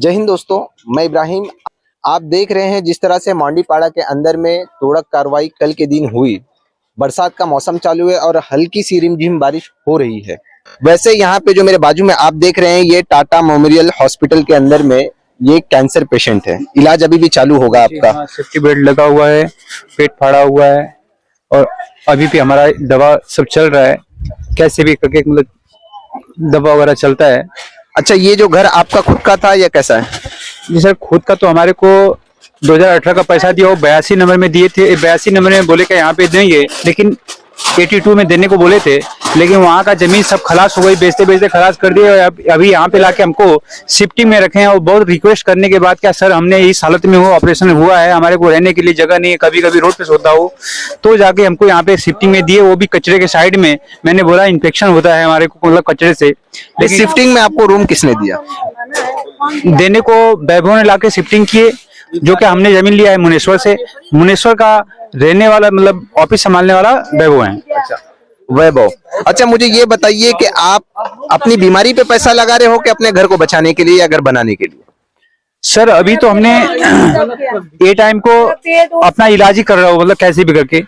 जय हिंद दोस्तों, मैं इब्राहिम। आप देख रहे हैं जिस तरह से मांडीपाड़ा के अंदर में तोड़क कार्रवाई कल के दिन हुई। बरसात का मौसम चालू है और हल्की सी रिमझिम बारिश हो रही है। वैसे यहाँ पे जो मेरे बाजू में आप देख रहे हैं, ये टाटा मेमोरियल हॉस्पिटल के अंदर में ये कैंसर पेशेंट है। इलाज अभी भी चालू होगा आपका। सेफ्टी बेल्ट लगा हुआ है, पेट फाड़ा हुआ है और अभी भी हमारा दवा सब चल रहा है। कैसे भी करके मतलब दवा वगैरह चलता है। अच्छा, ये जो घर आपका खुद का था या कैसा है? जी सर, खुद का तो हमारे को 2018 का पैसा दिया, वो 82 नंबर में दिए थे। 82 नंबर में बोले कि यहाँ पे देंगे, लेकिन 82 में देने को बोले थे, लेकिन वहाँ का जमीन सब खलास हो गई, बेचते बेचते खलास कर दिए। और अभी यहाँ पे लाके हमको शिफ्टिंग में रखे हैं। और बहुत रिक्वेस्ट करने के बाद, क्या सर हमने इस हालत में ऑपरेशन हुआ है, हमारे को रहने के लिए जगह नहीं है, कभी कभी रोड पे सोता हो, तो जाके हमको यहाँ पे शिफ्टिंग में दिए, वो भी कचरे के साइड में। मैंने बोला इन्फेक्शन होता है हमारे को मतलब कचरे से। लेकिन शिफ्टिंग में आपको रूम किसने दिया? देने को वैभव ने लाके शिफ्टिंग किए, जो कि हमने जमीन लिया है मुनेश्वर से। मुनेश्वर का रहने वाला मतलब ऑफिस संभालने वाला वैभव है। अच्छा, वैभव। अच्छा, मुझे ये बताइए कि आप अपनी बीमारी पे पैसा लगा रहे हो कि अपने घर को बचाने के लिए या घर बनाने के लिए? सर अभी तो हमने ए टाइम को अपना इलाज ही कर रहा हूँ, मतलब कैसे भी करके,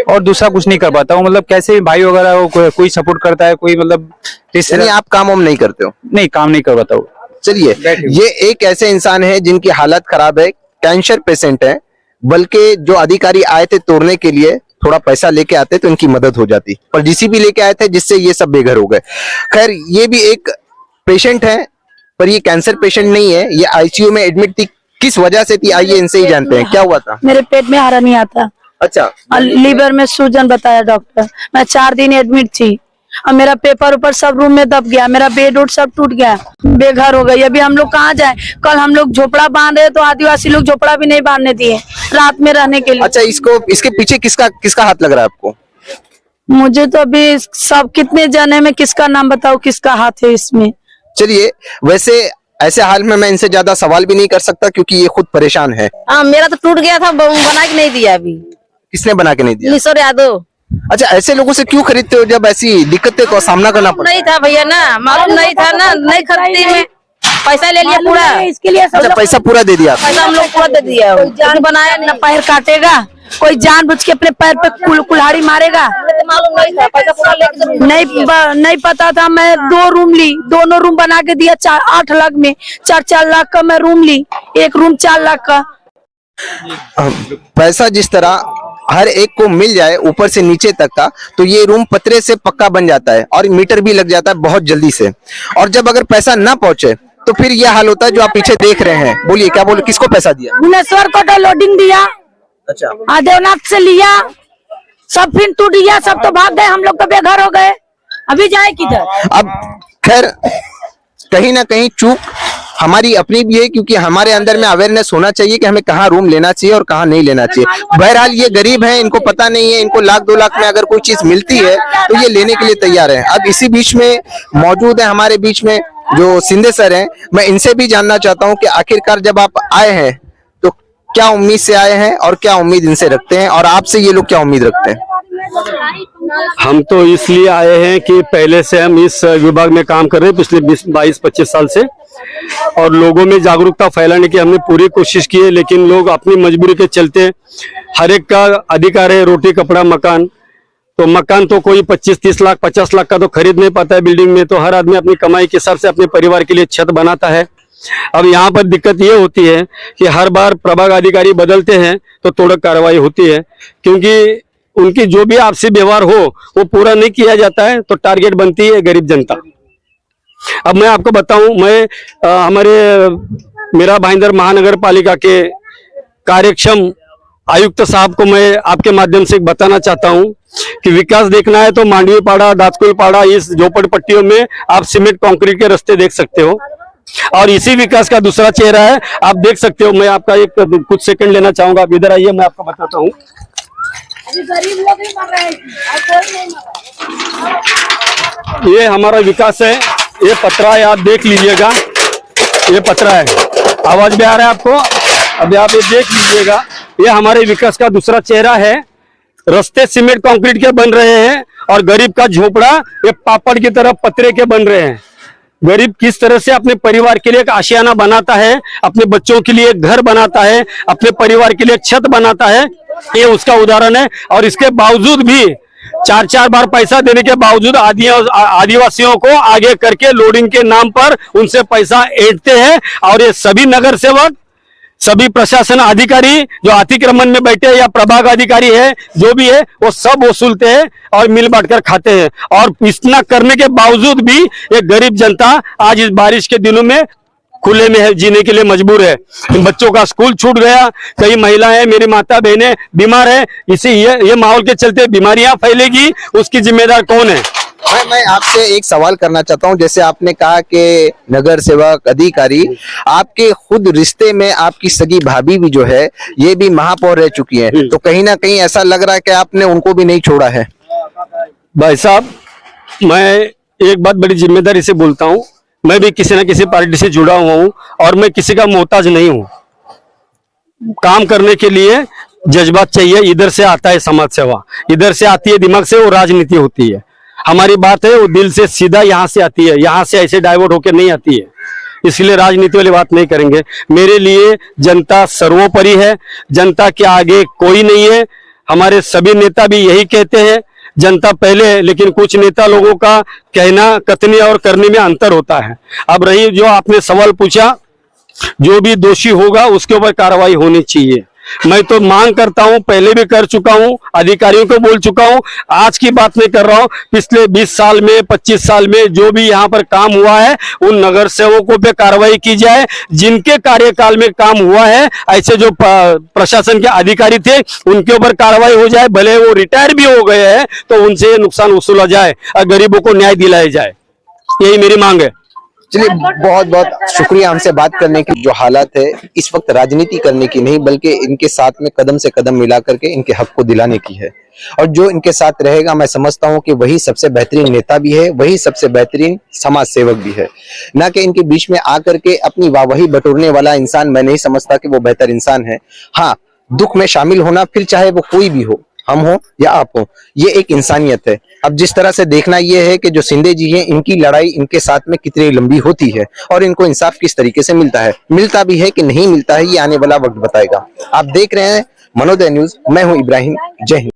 और दूसरा कुछ नहीं कर पाता हूँ। मतलब कैसे भी भाई वगैरह हो, कोई सपोर्ट करता है, कोई मतलब आप काम वाम नहीं करते हो? नहीं, काम नहीं कर पाता हूँ। चलिए, ये एक ऐसे इंसान है जिनकी हालत खराब है, कैंसर पेशेंट है, बल्कि जो अधिकारी आए थे तोड़ने के लिए, थोड़ा पैसा लेके आते तो इनकी मदद हो जाती, और जीसीबी लेके आए थे जिससे ये सब बेघर हो गए। खैर, ये भी एक पेशेंट है, पर ये कैंसर पेशेंट नहीं है। ये आईसीयू में एडमिट थी, किस वजह से थी आइए इनसे ही जानते हैं। क्या हुआ था? मेरे पेट में हरा नहीं आता। अच्छा, लीवर में सूजन बताया डॉक्टर। मैं 4 दिन एडमिट थी और मेरा पेपर ऊपर सब रूम में दब गया, मेरा बेड उड सब टूट गया, बेघर हो गई। अभी हम लोग कहाँ जाए? कल हम लोग झोपड़ा बांध रहे तो आदिवासी लोग झोपड़ा भी नहीं बांधने दिए रात में रहने के लिए। अच्छा, इसके पीछे किसका हाथ लग रहा है आपको? मुझे तो अभी सब कितने जने में किसका नाम बताओ, किसका हाथ है इसमें। चलिए, वैसे ऐसे हाल में मैं इनसे ज्यादा सवाल भी नहीं कर सकता क्योंकि ये खुद परेशान है। मेरा तो टूट गया था, बना के नहीं दिया अभी। किसने बना के नहीं दिया? निशोर यादव। अच्छा, ऐसे लोगों से क्यों खरीदते हो जब ऐसी दिक्कतें का सामना करना पड़ता? नहीं था भैया ना, मालूम नहीं था ना, नहीं खरीदी में पैसा ले लिया पूरा इसके लिए। अच्छा, पैसा पूरा दे दिया? पैसा हम लोग पूरा दे दिया। जान बनाया न पैर काटेगा, कोई जानबूझ के अपने पैर पे कुल्हाड़ी मारेगा। मालूम नहीं था, पैसा पूरा लेके नहीं पता था। मैं 2 रूम ली, दोनों रूम बना के दिया 8 लाख में। 4 लाख का मैं रूम ली, एक रूम 4 लाख का। पैसा जिस तरह हर एक को मिल जाए ऊपर से नीचे तक का, तो ये रूम पतरे से पक्का बन जाता है और मीटर भी लग जाता है बहुत जल्दी से। और जब अगर पैसा ना पहुंचे तो फिर यह हाल होता है जो आप पीछे देख रहे हैं। बोलिए, क्या बोले, किसको पैसा दिया? भुवनेश्वर को तो लोडिंग दिया। अच्छा, देवनाथ से लिया, सब फिर टूट गया, सब तो भाग गए, हम लोग तो बेघर हो गए। अभी जाए किधर? अब खैर, कहीं ना कहीं चूक हमारी अपनी भी है, क्योंकि हमारे अंदर में अवेयरनेस होना चाहिए कि हमें कहाँ रूम लेना चाहिए और कहाँ नहीं लेना चाहिए। बहरहाल ये गरीब हैं, इनको पता नहीं है। इनको 1-2 लाख में अगर कोई चीज मिलती है तो ये लेने के लिए तैयार है। अब इसी बीच में मौजूद है हमारे बीच में जो सिंधे सर हैं। मैं इनसे भी जानना चाहता हूँ कि आखिरकार जब आप आए हैं तो क्या उम्मीद से आए हैं और क्या उम्मीद इनसे रखते हैं, और आपसे ये लोग क्या उम्मीद रखते हैं? हम तो इसलिए आए हैं कि पहले से हम इस विभाग में काम कर रहे हैं पिछले 22-25 साल से, और लोगों में जागरूकता फैलाने की हमने पूरी कोशिश की है। लेकिन लोग अपनी मजबूरी के चलते, हर एक का अधिकार है रोटी कपड़ा मकान, तो मकान तो कोई 25-30 लाख 50 लाख का तो खरीद नहीं पाता है बिल्डिंग में। तो हर आदमी अपनी कमाई के हिसाब से अपने परिवार के लिए छत बनाता है। अब यहाँ पर दिक्कत ये होती है कि हर बार प्रभाग अधिकारी बदलते हैं तो तोड़क कार्रवाई होती है, क्योंकि उनकी जो भी आपसी व्यवहार हो वो पूरा नहीं किया जाता है, तो टारगेट बनती है गरीब जनता। अब मैं आपको बताऊं, मेरा भाईंदर महानगर पालिका के कार्यक्षम आयुक्त साहब को मैं आपके माध्यम से बताना चाहता हूं कि विकास देखना है तो मांडवीपाड़ा, दातकुलपाड़ा, इस झोपड़पट्टियों में आप सीमेंट कंक्रीट के रास्ते देख सकते हो, और इसी विकास का दूसरा चेहरा है। आप देख सकते हो। मैं आपका कुछ सेकंड लेना चाहूंगा, आप इधर आइए, मैं आपको बताता हूँ। गरीब लोग ही मर रहे हैं, कोई नहीं मर रहा। ये हमारा विकास है, ये पतरा है, आप देख लीजिएगा, ये पतरा है। आवाज भी आ रहा है आपको? अभी आप ये देख लीजिएगा, ये हमारे विकास का दूसरा चेहरा है। रास्ते सीमेंट कंक्रीट के बन रहे हैं और गरीब का झोपड़ा ये पापड़ की तरह पतरे के बन रहे हैं। गरीब किस तरह से अपने परिवार के लिए एक आशियाना बनाता है, अपने बच्चों के लिए एक घर बनाता है, अपने परिवार के लिए एक छत बनाता है, ये उसका उदाहरण है। और इसके बावजूद भी 4-4 बार पैसा देने के बावजूद आदिवासियों को आगे करके लोडिंग के नाम पर उनसे पैसा ऐंठते हैं। और ये सभी नगर सेवक, सभी प्रशासन अधिकारी जो अतिक्रमण में बैठे हैं या प्रभाग अधिकारी है, जो भी है, वो सब वसूलते हैं और मिल बांटकर खाते हैं। और इतना करने के बावजूद भी ये गरीब जनता आज इस बारिश के दिनों में खुले में है, जीने के लिए मजबूर है। इन बच्चों का स्कूल छूट गया, कई महिलाएं, मेरी माता बहनें बीमार है। इसी ये माहौल के चलते बीमारियां फैलेगी, उसकी जिम्मेदार कौन है? मैं आपसे एक सवाल करना चाहता हूं। जैसे आपने कहा कि नगर सेवक अधिकारी, आपके खुद रिश्ते में आपकी सगी भाभी भी जो है ये भी महापौर रह चुकी है, तो कहीं ना कहीं ऐसा लग रहा है कि आपने उनको भी नहीं छोड़ा है। भाई साहब, मैं एक बात बड़ी जिम्मेदारी से बोलता हूं, मैं भी किसी न किसी पार्टी से जुड़ा हुआ हूं और मैं किसी का मोहताज नहीं हूं। काम करने के लिए जज्बात चाहिए, इधर से आता है समाज सेवा, इधर से आती है दिमाग से, वो राजनीति होती है। हमारी बात है वो दिल से सीधा यहाँ से आती है, यहाँ से ऐसे डाइवर्ट होकर नहीं आती है, इसलिए राजनीति वाली बात नहीं करेंगे। मेरे लिए जनता सर्वोपरि है, जनता के आगे कोई नहीं है। हमारे सभी नेता भी यही कहते हैं, जनता पहले है, लेकिन कुछ नेता लोगों का कहना, कथनी और करने में अंतर होता है। अब रही जो आपने सवाल पूछा, जो भी दोषी होगा उसके ऊपर कार्रवाई होनी चाहिए। मैं तो मांग करता हूं, पहले भी कर चुका हूं, अधिकारियों को बोल चुका हूं, आज की बात नहीं कर रहा हूं। पिछले 20 साल में, 25 साल में जो भी यहां पर काम हुआ है, उन नगर सेवकों पे कार्रवाई की जाए। जिनके कार्यकाल में काम हुआ है, ऐसे जो प्रशासन के अधिकारी थे, उनके ऊपर कार्रवाई हो जाए। भले वो रिटायर भी हो गए हैं तो उनसे नुकसान वसूला जाए और गरीबों को न्याय दिलाया जाए, यही मेरी मांग है। चलिए, बहुत बहुत शुक्रिया हमसे बात करने की। जो हालात है इस वक्त राजनीति करने की नहीं, बल्कि इनके साथ में कदम से कदम मिला करके इनके हक को दिलाने की है। और जो इनके साथ रहेगा, मैं समझता हूं कि वही सबसे बेहतरीन नेता भी है, वही सबसे बेहतरीन समाज सेवक भी है। ना कि इनके बीच में आकर के अपनी वाहवाही बटोरने वाला इंसान मैं नहीं समझता कि वो बेहतर इंसान है। हाँ, दुख में शामिल होना, फिर चाहे वो कोई भी हो, हम हो या आप हो, ये एक इंसानियत है। अब जिस तरह से देखना ये है कि जो शिंदे जी हैं, इनकी लड़ाई इनके साथ में कितनी लंबी होती है और इनको इंसाफ किस तरीके से मिलता है, मिलता भी है कि नहीं मिलता है, ये आने वाला वक्त बताएगा। आप देख रहे हैं मनोदय न्यूज, मैं हूं इब्राहिम। जय हिंद।